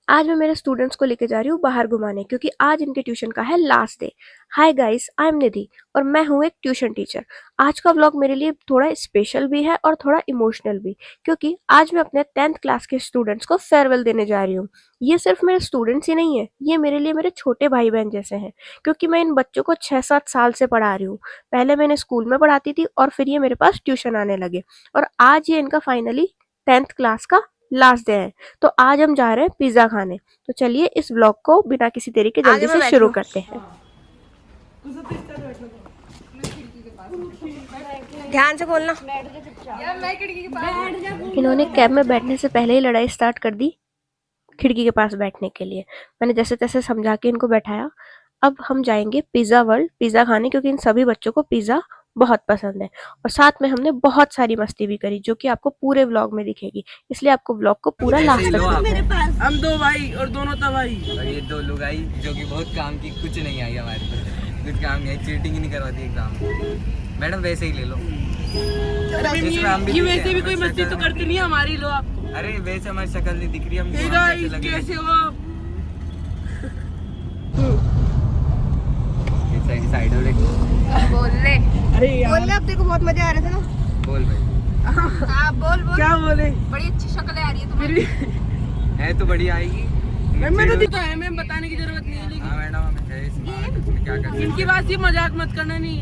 आज मैं मेरे स्टूडेंट्स को लेके जा रही हूँ बाहर घुमाने क्योंकि आज इनके ट्यूशन का है last day. Hi guys, I am Nidhi और मैं हूँ एक ट्यूशन टीचर। आज का व्लॉग मेरे लिए थोड़ा स्पेशल भी है और थोड़ा इमोशनल भी, क्योंकि आज मैं अपने 10th क्लास के स्टूडेंट्स को फेयरवेल देने जा रही हूँ। ये सिर्फ मेरे स्टूडेंट्स ही नहीं है, ये मेरे लिए मेरे छोटे भाई बहन जैसे हैं, क्योंकि मैं इन बच्चों को 6-7 साल से पढ़ा रही हूँ। पहले मैंने स्कूल में पढ़ाती थी और फिर ये मेरे पास ट्यूशन आने लगे, और आज ये इनका फाइनली 10th क्लास का लास्ट डे है। तो आज हम जा रहे हैं पिज्जा खाने। तो चलिए इस व्लॉग को बिना किसी देरी के जल्दी से शुरू करते हैं। ध्यान से बोलना। इन्होंने कैब में बैठने से पहले ही लड़ाई स्टार्ट कर दी खिड़की के पास बैठने के लिए। मैंने जैसे तैसे समझा के इनको बैठाया। अब हम जाएंगे पिज्जा वर्ल्ड पिज्जा खाने, क्योंकि इन सभी बच्चों को पिज्जा बहुत पसंद है। और साथ में हमने बहुत सारी मस्ती भी करी, जो कि आपको पूरे व्लॉग में दिखेगी, इसलिए आपको व्लॉग को पूरा लास्ट तक देखना है। हम दो भाई और दोनों तबाही और ये दो लोग आई जो कि बहुत काम की, कुछ नहीं आई हमारे पास, कुछ काम नहीं, चीटिंग ही नहीं करवाती एग्जाम। मैडम वैसे ही ले लो। ये वैसे भी कोई मस्ती तो करते नहीं, हमारी लो आप। अरे वैसे हमारी शक्ल नहीं दिख रही, हम कैसे हो आप? साइड बोल ले। अरे यार बोल ले, अब तेरे को बहुत मजे आ रहे थे ना। बोल भाई। हाँ बोल बोल। क्या बोले? बड़ी अच्छी शक्ल आ रही है तुम्हारी। है तो बड़ी आएगी। मैं तो दिखा है, मैं बताने की जरूरत नहीं है, लेकिन हाँ मैडम हमें है इसमें क्या कर इनकी बात ये मजाक मत करना। नहीं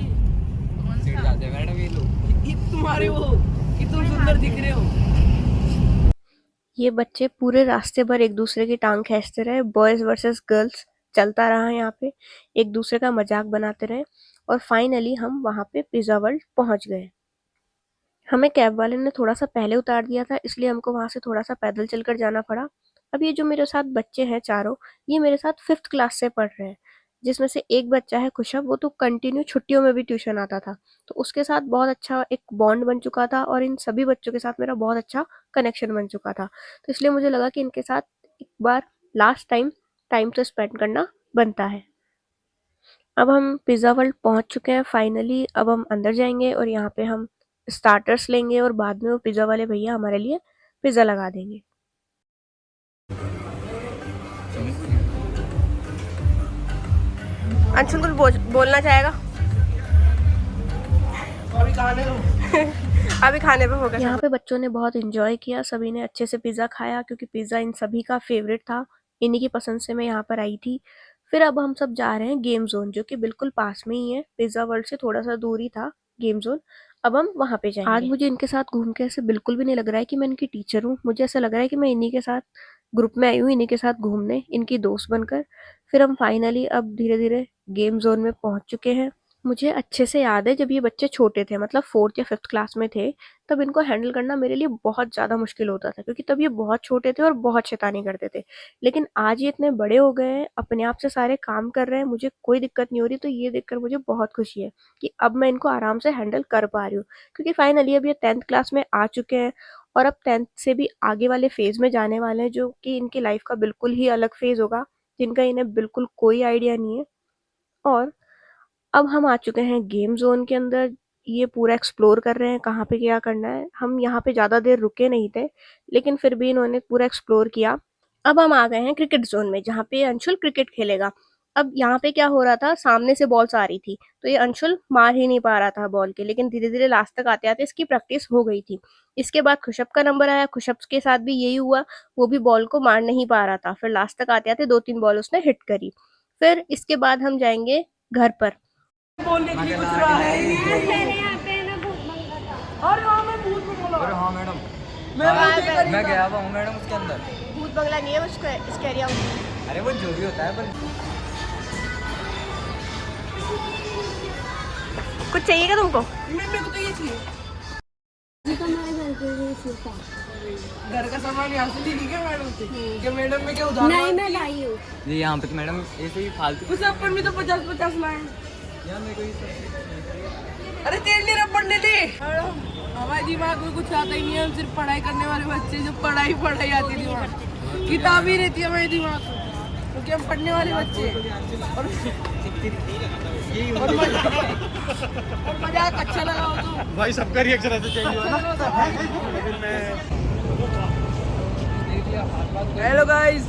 सीट जाते हैं मैडम ये लोग। ये तुम्हारे वो कि तुम सुंदर दिख रहे हो। ये बच्चे पूरे रास्ते भर एक दूसरे की टांग खींचते रहे। बॉयज वर्सेस गर्ल्स चलता रहा यहाँ पे, एक दूसरे का मजाक बनाते रहे, और फाइनली हम वहाँ पे पिज्जा वर्ल्ड पहुँच गए। हमें कैब वाले ने थोड़ा सा पहले उतार दिया था, इसलिए हमको वहाँ से थोड़ा सा पैदल चलकर जाना पड़ा। अब ये जो मेरे साथ बच्चे हैं चारों, ये मेरे साथ 5th क्लास से पढ़ रहे हैं, जिसमें से एक बच्चा है खुशब, वो तो कंटिन्यू छुट्टियों में भी ट्यूशन आता था। तो उसके साथ बहुत अच्छा एक बॉन्ड बन चुका था, और इन सभी बच्चों के साथ मेरा बहुत अच्छा कनेक्शन बन चुका था। तो इसलिए मुझे लगा कि इनके साथ एक बार लास्ट टाइम टाइम तो स्पेंड करना बनता है। अब हम पिज़्ज़ा वर्ल्ड पहुंच चुके हैं फाइनली। अब हम अंदर जाएंगे और यहाँ पे हम स्टार्टर्स लेंगे, और बाद में वो पिज़्ज़ा वाले भैया हमारे लिए पिज़्ज़ा लगा देंगे। अंशुल कुछ बोलना चाहेगा? अभी खाने दो। अभी खाने पे होगा। यहाँ पे बच्चों ने बहुत एंजॉय किया, सभी ने अच्छे से पिज़्ज़ा खाया, क्योंकि पिज़्ज़ा इन सभी का फेवरेट था। इन्हीं की पसंद से मैं यहाँ पर आई थी। फिर अब हम सब जा रहे हैं गेम जोन, जो कि बिल्कुल पास में ही है। पिज़्ज़ा वर्ल्ड से थोड़ा सा दूर ही था गेम जोन। अब हम वहाँ पे जाएंगे। आज मुझे इनके साथ घूम के ऐसे बिल्कुल भी नहीं लग रहा है कि मैं इनकी टीचर हूँ। मुझे ऐसा लग रहा है कि मैं इन्हीं के साथ ग्रुप में आई हूँ, इन्हीं के साथ घूमने, इनकी दोस्त बनकर। फिर हम फाइनली अब धीरे धीरे गेम जोन में पहुँच चुके हैं। मुझे अच्छे से याद है, जब ये बच्चे छोटे थे, मतलब 4th या 5th क्लास में थे, तब इनको हैंडल करना मेरे लिए बहुत ज़्यादा मुश्किल होता था, क्योंकि तब ये बहुत छोटे थे और बहुत शैतानी करते थे। लेकिन आज ये इतने बड़े हो गए हैं, अपने आप से सारे काम कर रहे हैं, मुझे कोई दिक्कत नहीं हो रही। तो ये देखकर मुझे बहुत खुशी है कि अब मैं इनको आराम से हैंडल कर पा रही हूँ, क्योंकि फाइनली अब ये 10th क्लास में आ चुके हैं, और अब 10th से भी आगे वाले फेज़ में जाने वाले हैं, जो कि इनकी लाइफ का बिल्कुल ही अलग फेज़ होगा, जिनका इन्हें बिल्कुल कोई आइडिया नहीं है। और अब हम आ चुके हैं गेम जोन के अंदर। ये पूरा एक्सप्लोर कर रहे हैं कहाँ पे क्या करना है। हम यहाँ पे ज़्यादा देर रुके नहीं थे, लेकिन फिर भी इन्होंने पूरा एक्सप्लोर किया। अब हम आ गए हैं क्रिकेट जोन में, जहाँ पे अंशुल क्रिकेट खेलेगा। अब यहाँ पे क्या हो रहा था, सामने से बॉल्स आ रही थी, तो ये अंशुल मार ही नहीं पा रहा था बॉल के, लेकिन धीरे धीरे लास्ट तक आते आते इसकी प्रैक्टिस हो गई थी। इसके बाद खुशब का नंबर आया, खुशब के साथ भी यही हुआ, वो भी बॉल को मार नहीं पा रहा था। फिर लास्ट तक आते आते 2-3 बॉल उसने हिट करी। फिर इसके बाद हम जाएंगे घर पर। बोलने के लिए कुछ रहा है ही नहीं। अरे हाँ, मैं भूत में बोला। अरे हाँ मैडम, मैं गया हुआ हूँ मैडम उसके अंदर। भूत बंगला नहीं है, उसको इसके एरिया में। अरे वो जो भी होता है, पर कुछ चाहिए क्या तुमको? मेरे को तो ये चाहिए। घर का सामान यहाँ से ली क्या मैडम से? क्या मैडम में क्या उधार? नहीं, मैं लाई हूँ। ये यहाँ पे तो मैडम ऐसे ही फालतू। उस अपन में तो 50-50 लाए। यार मेरे को ये सब। अरे तेल नहीं रबड़ ले ले। हमारे दिमाग में कुछ आता ही नहीं है, हम सिर्फ पढ़ाई करने वाले बच्चे, जो पढ़ाई आती है दिमाग, किताब ही रहती है हमारे दिमाग में, क्योंकि हम पढ़ने वाले बच्चे। और मजाक अच्छा लगा हो तो भाई सबका रिएक्शन ऐसे चाहिए। Hello guys,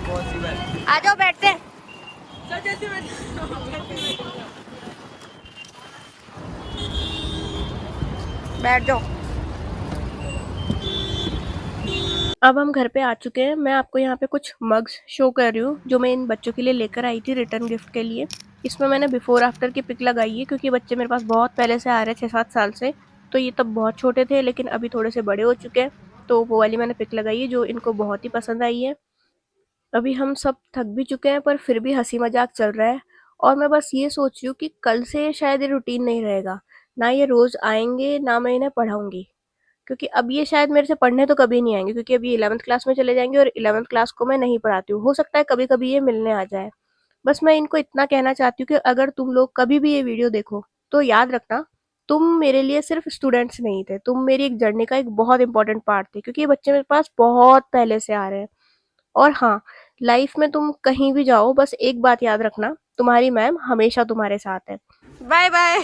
possible. आ जाओ बैठते हैं। सर जैसे मैं बैठ जाओ। अब हम घर पे आ चुके हैं। मैं आपको यहाँ पे कुछ मग्स शो कर रही हूँ जो मैं इन बच्चों के लिए लेकर आई थी रिटर्न गिफ्ट के लिए। इसमें मैंने बिफोर आफ्टर की पिक लगाई है क्योंकि बच्चे मेरे पास बहुत पहले से आ रहे हैं 6-7 साल से। तो ये तब बहुत छोटे थे लेकिन अभी थोड़े से बड़े हो चुके हैं। तो वो वाली मैंने पिक लगाई है जो इनको बहुत ही पसंद आई है। अभी हम सब थक भी चुके हैं पर फिर भी हंसी मजाक चल रहा है। और मैं बस ये सोच रही हूँ कि कल से शायद ये रूटीन नहीं रहेगा। ना ये रोज आएंगे ना मैं इन्हें पढ़ाऊंगी। क्योंकि अब ये शायद मेरे से पढ़ने तो कभी नहीं आएंगे क्योंकि अभी 11th क्लास में चले जाएंगे और 11th क्लास को मैं नहीं पढ़ाती हूँ। हो सकता है कभी कभी ये मिलने आ जाए। बस मैं इनको इतना कहना चाहती हूँ कि अगर तुम लोग कभी भी ये वीडियो देखो तो याद रखना तुम मेरे लिए सिर्फ स्टूडेंट्स नहीं थे, तुम मेरी एक जर्नी का एक बहुत इंपॉर्टेंट पार्ट थे क्योंकि ये बच्चे मेरे पास बहुत पहले से आ रहे हैं। और हाँ, लाइफ में तुम कहीं भी जाओ बस एक बात याद रखना, तुम्हारी मैम हमेशा तुम्हारे साथ है। Bye bye.